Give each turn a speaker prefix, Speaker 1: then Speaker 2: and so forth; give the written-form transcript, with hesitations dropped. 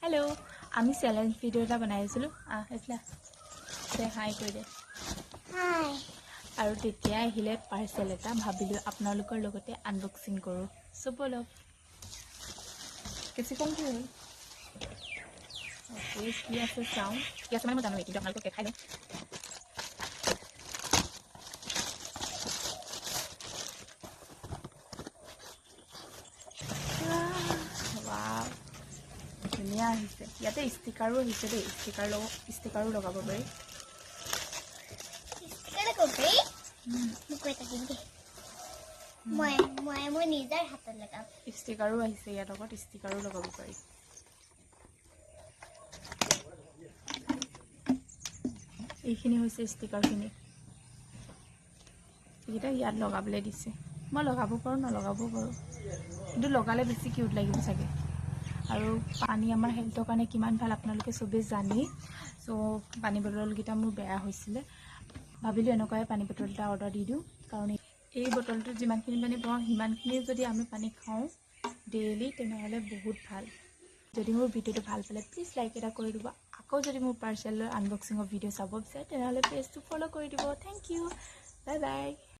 Speaker 1: hello আমি challenge video এটা বনাইছিলো এফলা সে হাই কৈ দে
Speaker 2: হাই
Speaker 1: আৰু তেতিয়া আহিলে পাৰ্সেল এটা ভাবিলো আপোনালোকৰ লগতে আনবক্সিং কৰো সো বলো কিছু কম কি হ'ল ওকে কি আছে চাও কি আছে মানে জানো কিন্তু আপোনালোকক দেখাই দিম वाव ধুনীয়া আহিছে ইয়াতে ষ্টিকাৰো আহিছে দেই ষ্টিকাৰো লগাব পাৰি
Speaker 2: ষ্টিকাৰে কপি মোক এটা দিন দে মই নিজৰ হাতত লগাম
Speaker 1: ষ্টিকাৰো আহিছে ইয়াত লগত ষ্টিকাৰো লগাব পাৰি এইখিনি হৈছে ষ্টিকাৰখিনি এইটা ইয়াত লগাবলৈ দিছে মই লগাব পাৰো নলগাব পাৰো কিন্তু লগালে বেছি কিউট লাগিব চাগে আৰু পানী আমাৰ হেলথৰ কাৰণে কিমান ভাল আপোনালোকে সবে জানি সো পানী বটলকিটা মোৰ বেয়া হৈছিল ভাবিলো এনেকৈ পানী বটলটা অৰ্ডাৰ দি দিও কাৰণ এই বটলটো যিমানখিনি পানী পাওঁ হিমানখিনি যদি আমি পানী খাওঁ ডেইলি তেনেহলে বহুত ভাল যদি মোৰ ভিডিওটো ভাল পালে প্লিজ লাইক এটা কৰি দিব আকৌ যদি মোৰ পাৰ্সেলৰ আনবক্সিংৰ ভিডিও চাব বিচাৰে তেনেহলে পেজটো ফলো কৰি দিব থ্যাংক ইউ বাই বাই